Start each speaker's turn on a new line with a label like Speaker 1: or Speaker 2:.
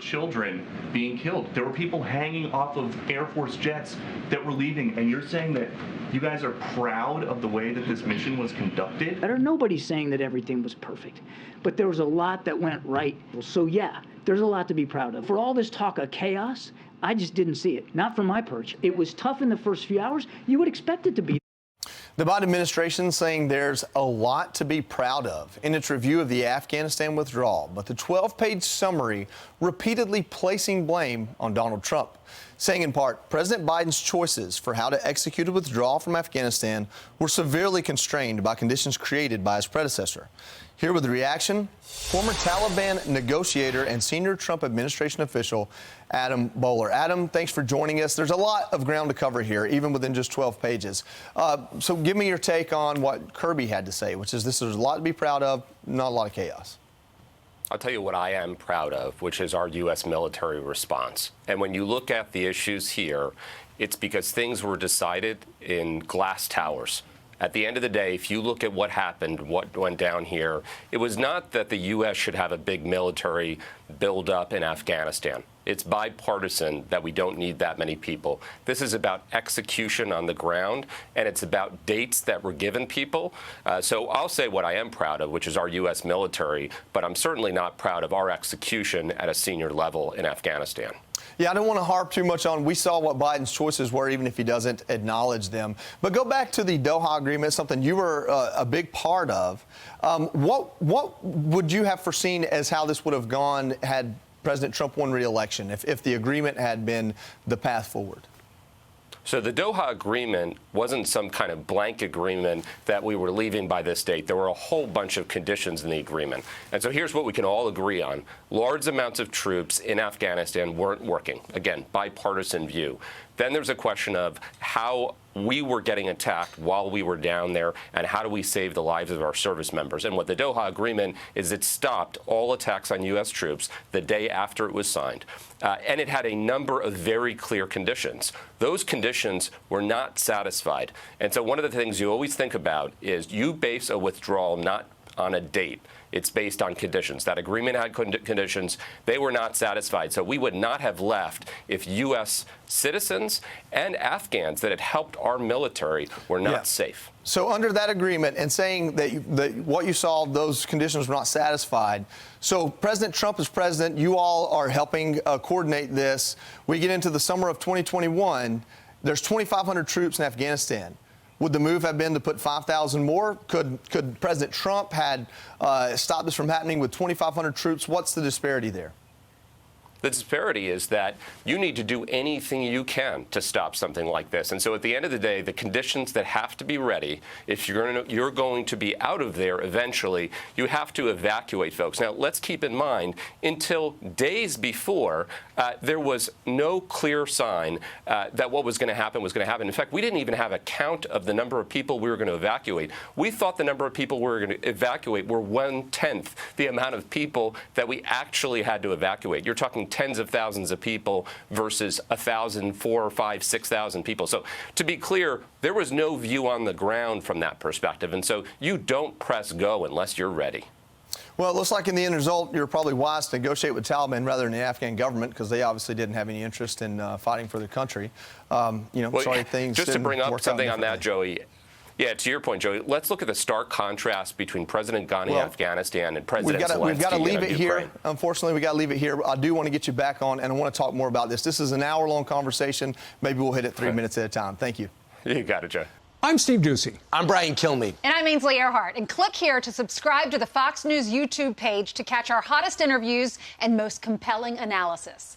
Speaker 1: children being killed. There were people hanging off of Air Force jets that were leaving, and you're saying that you guys are proud of the way that this mission was conducted?
Speaker 2: Nobody's saying that everything was perfect, but there was a lot that went right. So yeah, there's a lot to be proud of. For all this talk of chaos, I just didn't see it. Not from my perch. It was tough in the first few hours. You would expect it to be.
Speaker 3: The Biden administration saying there's a lot to be proud of in its review of the Afghanistan withdrawal, but the 12-page summary repeatedly placing blame on Donald Trump, saying in part, President Biden's choices for how to execute a withdrawal from Afghanistan were severely constrained by conditions created by his predecessor. Here with the reaction, former Taliban negotiator and senior Trump administration official Adam Boehler. Adam, thanks for joining us. There's a lot of ground to cover here, even within just 12 pages. So give me your take on what Kirby had to say, which is there's a lot to be proud of, not a lot of chaos.
Speaker 4: I'll tell you what I am proud of, which is our U.S. military response. And when you look at the issues here, it's because things were decided in glass towers. At the end of the day, if you look at what happened, what went down here, it was not that the U.S. should have a big military buildup in Afghanistan. It's bipartisan that we don't need that many people. This is about execution on the ground, and it's about dates that were given people. So I'll say what I am proud of, which is our U.S. military, but I'm certainly not proud of our execution at a senior level in Afghanistan.
Speaker 3: Yeah, I don't want to harp too much on. We saw what Biden's choices were, even if he doesn't acknowledge them. But go back to the Doha agreement, something you were a big part of. What would you have foreseen as how this would have gone had President Trump won re-election, if the agreement had been the path forward?
Speaker 4: So the Doha agreement wasn't some kind of blank agreement that we were leaving by this date. There were a whole bunch of conditions in the agreement. And so here's what we can all agree on. Large amounts of troops in Afghanistan weren't working. Again, bipartisan view. Then there's a question of how we were getting attacked while we were down there, and how do we save the lives of our service members? And what the Doha agreement is, it stopped all attacks on U.S. troops the day after it was signed. And it had a number of very clear conditions. Those conditions were not satisfied. And so one of the things you always think about is you base a withdrawal not on a date. It's based on conditions. That agreement had conditions. They were not satisfied. So we would not have left if U.S. citizens and Afghans that had helped our military were not safe.
Speaker 3: So under that agreement and saying that what you saw, those conditions were not satisfied. So President Trump is president. You all are helping coordinate this. We get into the summer of 2021. There's 2,500 troops in Afghanistan. Would the move have been to put 5,000 more? Could President Trump had stopped this from happening with 2,500 troops? What's the disparity there?
Speaker 4: The disparity is that you need to do anything you can to stop something like this. And so at the end of the day, the conditions that have to be ready, if you're going to be out of there eventually, you have to evacuate folks. Now, let's keep in mind, until days before, there was no clear sign that what was going to happen was going to happen. In fact, we didn't even have a count of the number of people we were going to evacuate. We thought the number of people we were going to evacuate were 1/10 the amount of people that we actually had to evacuate. You're talking tens of thousands of people versus 1,000, 4,000, 5,000, 6,000 people. So to be clear, there was no view on the ground from that perspective. And so you don't press go unless you're ready.
Speaker 3: Well, it looks like in the end result, you're probably wise to negotiate with Taliban rather than the Afghan government, because they obviously didn't have any interest in fighting for their country. Sorry, things
Speaker 4: just to bring up something on that, Joey. Yeah, to your point, Joey, let's look at the stark contrast between President Ghani, Afghanistan, and President Zelensky.
Speaker 3: We've got to leave it
Speaker 4: Ukraine.
Speaker 3: here. Unfortunately, we got to leave it here. I do want to get you back on, and I want to talk more about this. This is an hour-long conversation. Maybe we'll hit it 3 minutes at a time. Thank you.
Speaker 4: You got it, Joe.
Speaker 5: I'm Steve Ducey.
Speaker 6: I'm Brian Kilmeade.
Speaker 7: And I'm Ainsley Earhart. And click here to subscribe to the Fox News YouTube page to catch our hottest interviews and most compelling analysis.